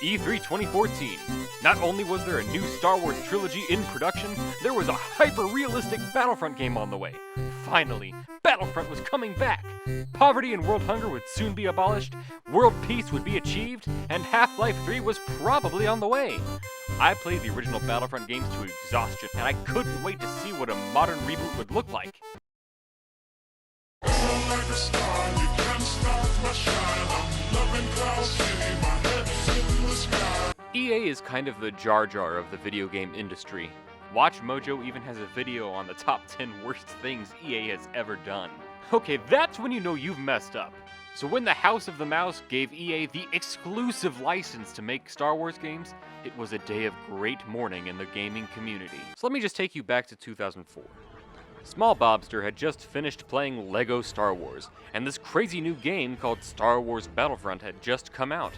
E3 2014. Not only was there a new Star Wars trilogy in production, there was a hyper-realistic Battlefront game on the way. Finally, Battlefront was coming back. Poverty and world hunger would soon be abolished, world peace would be achieved, and Half-Life 3 was probably on the way. I played the original Battlefront games to exhaustion, and I couldn't wait to see what a modern reboot would look like. EA is kind of the Jar Jar of the video game industry. Watch Mojo even has a video on the top 10 worst things EA has ever done. Okay, that's when you know you've messed up. So when the House of the Mouse gave EA the exclusive license to make Star Wars games, it was a day of great mourning in the gaming community. So let me just take you back to 2004. Small Bobster had just finished playing LEGO Star Wars, and this crazy new game called Star Wars Battlefront had just come out.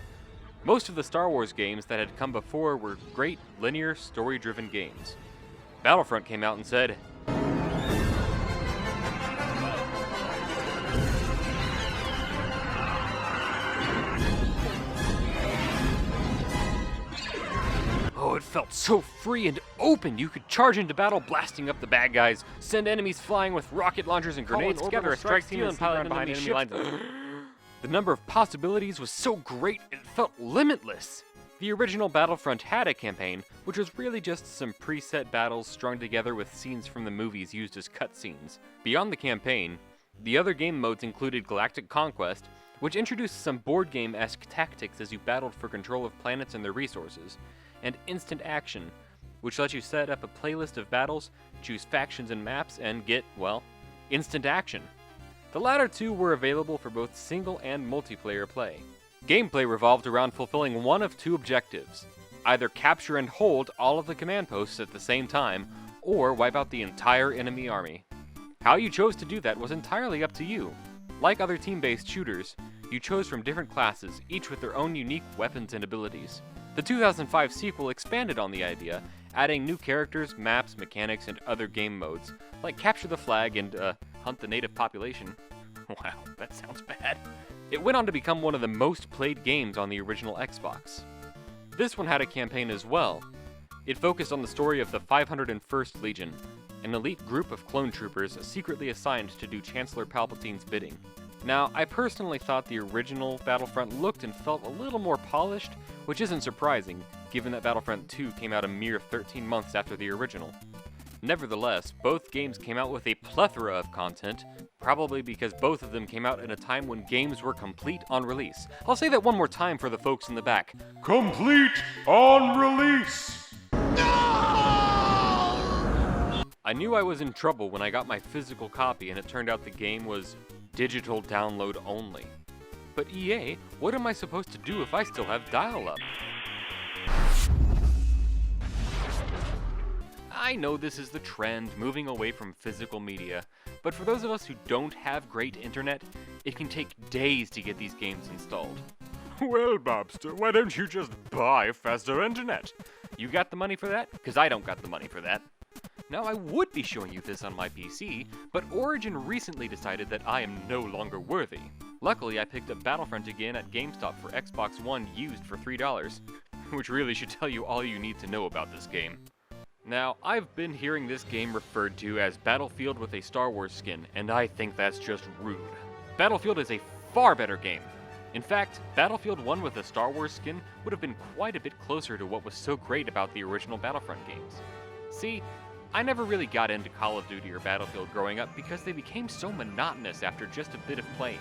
Most of the Star Wars games that had come before were great, linear, story-driven games. Battlefront came out and said, "Oh, it felt so free and open. You could charge into battle, blasting up the bad guys, send enemies flying with rocket launchers and grenades, gather a strike team and pilot behind enemy lines." The number of possibilities was so great, it felt limitless. The original Battlefront had a campaign, which was really just some preset battles strung together with scenes from the movies used as cutscenes. Beyond the campaign, the other game modes included Galactic Conquest, which introduced some board game-esque tactics as you battled for control of planets and their resources, and Instant Action, which lets you set up a playlist of battles, choose factions and maps, and get, well, instant action. The latter two were available for both single and multiplayer play. Gameplay revolved around fulfilling one of two objectives: either capture and hold all of the command posts at the same time, or wipe out the entire enemy army. How you chose to do that was entirely up to you. Like other team-based shooters, you chose from different classes, each with their own unique weapons and abilities. The 2005 sequel expanded on the idea, adding new characters, maps, mechanics, and other game modes, like capture the flag and, hunt the native population. Wow, that sounds bad. It went on to become one of the most played games on the original Xbox. This one had a campaign as well. It focused on the story of the 501st Legion, an elite group of clone troopers secretly assigned to do Chancellor Palpatine's bidding. Now, I personally thought the original Battlefront looked and felt a little more polished, which isn't surprising, given that Battlefront 2 came out a mere 13 months after the original. Nevertheless, both games came out with a plethora of content, probably because both of them came out in a time when games were complete on release. I'll say that one more time for the folks in the back. Complete on release! No! I knew I was in trouble when I got my physical copy and it turned out the game was digital download only. But EA, what am I supposed to do if I still have dial-up? I know this is the trend, moving away from physical media, but for those of us who don't have great internet, it can take days to get these games installed. Well, Bobster, why don't you just buy faster internet? You got the money for that? Because I don't got the money for that. Now, I would be showing you this on my PC, but Origin recently decided that I am no longer worthy. Luckily, I picked up Battlefront again at GameStop for Xbox One used for $3, which really should tell you all you need to know about this game. Now, I've been hearing this game referred to as Battlefield with a Star Wars skin, and I think that's just rude. Battlefield is a far better game. In fact, Battlefield 1 with a Star Wars skin would have been quite a bit closer to what was so great about the original Battlefront games. See, I never really got into Call of Duty or Battlefield growing up because they became so monotonous after just a bit of playing.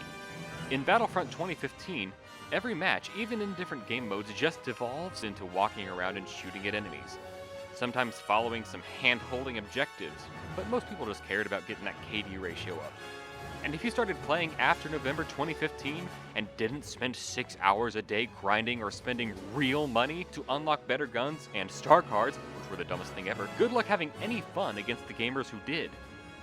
In Battlefront 2015, every match, even in different game modes, just devolves into walking around and shooting at enemies. Sometimes following some hand-holding objectives, but most people just cared about getting that KD ratio up. And if you started playing after November 2015 and didn't spend 6 hours a day grinding or spending real money to unlock better guns and star cards, which were the dumbest thing ever, good luck having any fun against the gamers who did.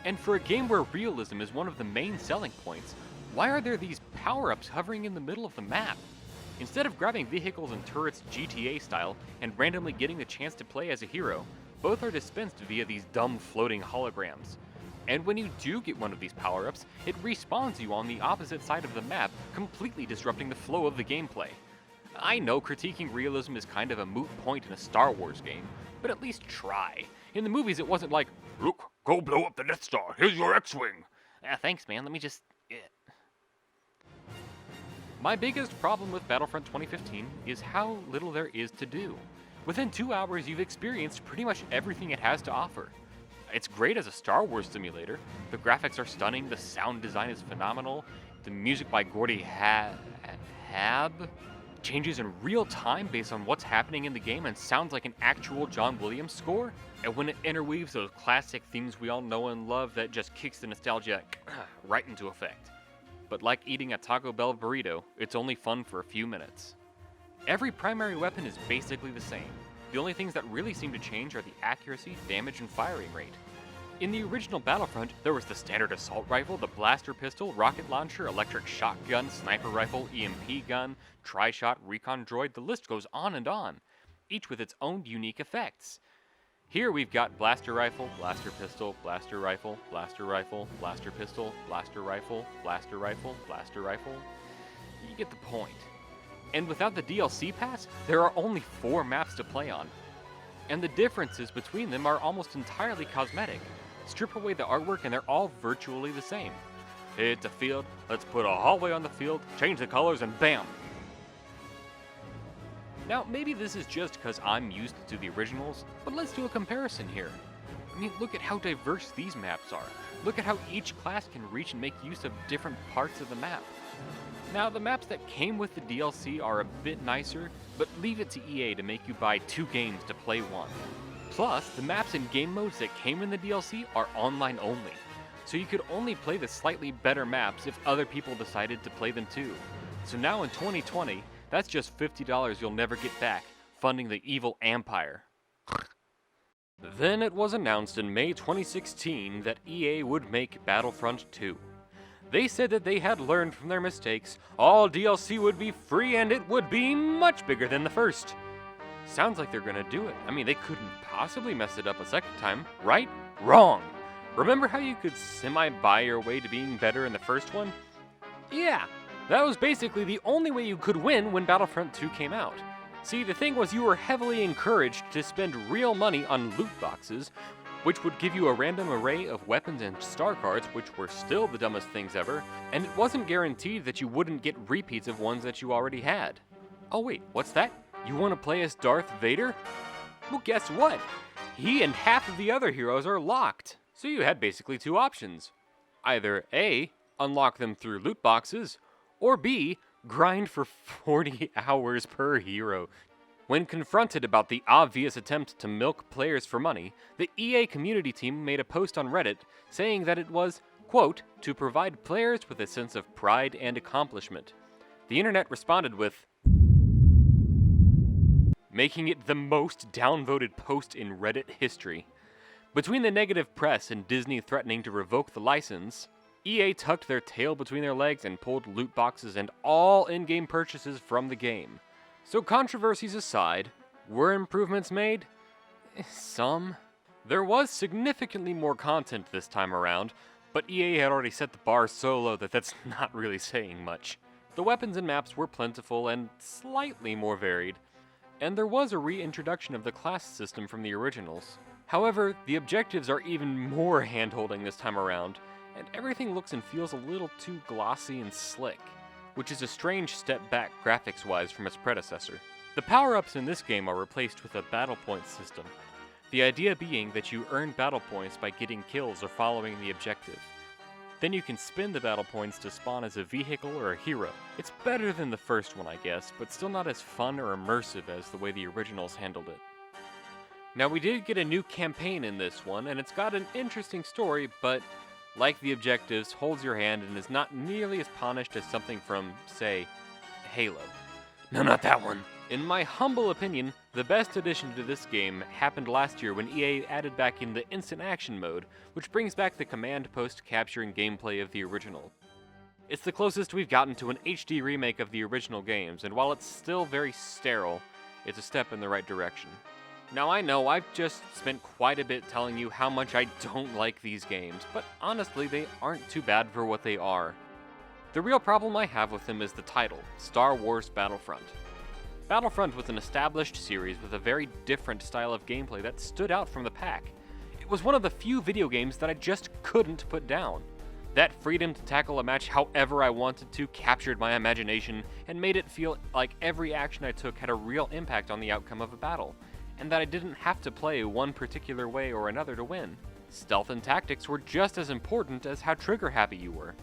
And for a game where realism is one of the main selling points, why are there these power-ups hovering in the middle of the map? Instead of grabbing vehicles and turrets GTA style and randomly getting the chance to play as a hero, both are dispensed via these dumb floating holograms. And when you do get one of these power-ups, it respawns you on the opposite side of the map, completely disrupting the flow of the gameplay. I know critiquing realism is kind of a moot point in a Star Wars game, but at least try. In the movies, it wasn't like, "Look, go blow up the Death Star, here's your X-Wing." Thanks, man, let me just... My biggest problem with Battlefront 2015 is how little there is to do. Within 2 hours, you've experienced pretty much everything it has to offer. It's great as a Star Wars simulator. The graphics are stunning, the sound design is phenomenal, the music by Gordy Hab changes in real time based on what's happening in the game and sounds like an actual John Williams score. And when it interweaves those classic themes we all know and love, that just kicks the nostalgia right into effect. But like eating a Taco Bell burrito, it's only fun for a few minutes. Every primary weapon is basically the same. The only things that really seem to change are the accuracy, damage, and firing rate. In the original Battlefront, there was the standard assault rifle, the blaster pistol, rocket launcher, electric shotgun, sniper rifle, EMP gun, tri-shot, recon droid, the list goes on, each with its own unique effects. Here we've got blaster rifle, blaster pistol, blaster rifle, blaster rifle, blaster pistol, blaster rifle, blaster rifle, blaster rifle. You get the point. And without the DLC pass, there are only 4 maps to play on. And the differences between them are almost entirely cosmetic. Strip away the artwork and they're all virtually the same. It's a field, let's put a hallway on the field, change the colors, and bam! Now, maybe this is just because I'm used to the originals, but let's do a comparison here. I mean, look at how diverse these maps are. Look at how each class can reach and make use of different parts of the map. Now, the maps that came with the DLC are a bit nicer, but leave it to EA to make you buy 2 games to play one. Plus, the maps and game modes that came in the DLC are online only, so you could only play the slightly better maps if other people decided to play them too. So now in 2020, that's just $50 you'll never get back, funding the evil Empire. Then it was announced in May 2016 that EA would make Battlefront 2. They said that they had learned from their mistakes, all DLC would be free and it would be much bigger than the first. Sounds like they're gonna do it. I mean, they couldn't possibly mess it up a second time, right? Wrong! Remember how you could semi-buy your way to being better in the first one? Yeah, that was basically the only way you could win when Battlefront 2 came out. See, the thing was you were heavily encouraged to spend real money on loot boxes, which would give you a random array of weapons and star cards, which were still the dumbest things ever, and it wasn't guaranteed that you wouldn't get repeats of ones that you already had. Oh wait, what's that? You want to play as Darth Vader? Well, guess what? He and half of the other heroes are locked. So you had basically 2 options. Either A, unlock them through loot boxes, or B, grind for 40 hours per hero. When confronted about the obvious attempt to milk players for money, the EA community team made a post on Reddit saying that it was, quote, to provide players with a sense of pride and accomplishment. The internet responded with, making it the most downvoted post in Reddit history. Between the negative press and Disney threatening to revoke the license, EA tucked their tail between their legs and pulled loot boxes and all in-game purchases from the game. So controversies aside, were improvements made? Some. There was significantly more content this time around, but EA had already set the bar so low that that's not really saying much. The weapons and maps were plentiful and slightly more varied, and there was a reintroduction of the class system from the originals. However, the objectives are even more hand-holding this time around, and everything looks and feels a little too glossy and slick, which is a strange step back graphics-wise from its predecessor. The power-ups in this game are replaced with a battle point system, the idea being that you earn battle points by getting kills or following the objective. Then you can spin the battle points to spawn as a vehicle or a hero. It's better than the first one, I guess, but still not as fun or immersive as the way the originals handled it. Now, we did get a new campaign in this one, and it's got an interesting story, but like the objectives, holds your hand and is not nearly as polished as something from, say, Halo. No, not that one. In my humble opinion, the best addition to this game happened last year when EA added back in the instant action mode, which brings back the command post capturing gameplay of the original. It's the closest we've gotten to an HD remake of the original games, and while it's still very sterile, it's a step in the right direction. Now I know I've just spent quite a bit telling you how much I don't like these games, but honestly they aren't too bad for what they are. The real problem I have with them is the title, Star Wars Battlefront. Battlefront was an established series with a very different style of gameplay that stood out from the pack. It was one of the few video games that I just couldn't put down. That freedom to tackle a match however I wanted to captured my imagination and made it feel like every action I took had a real impact on the outcome of a battle, and that I didn't have to play one particular way or another to win. Stealth and tactics were just as important as how trigger-happy you were.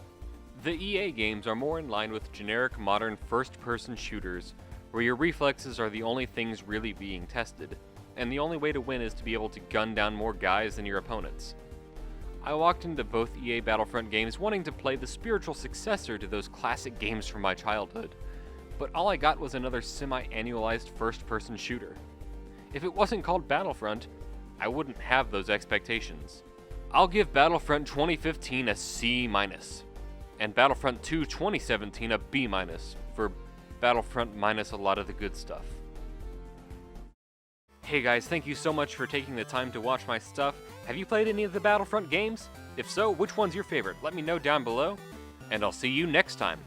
The EA games are more in line with generic modern first-person shooters, where your reflexes are the only things really being tested, and the only way to win is to be able to gun down more guys than your opponents. I walked into both EA Battlefront games wanting to play the spiritual successor to those classic games from my childhood, but all I got was another semi-annualized first-person shooter. If it wasn't called Battlefront, I wouldn't have those expectations. I'll give Battlefront 2015 a C-, and Battlefront 2 2017 a B- for Battlefront minus a lot of the good stuff. Hey guys, thank you so much for taking the time to watch my stuff. Have you played any of the Battlefront games? If so, which one's your favorite? Let me know down below, and I'll see you next time.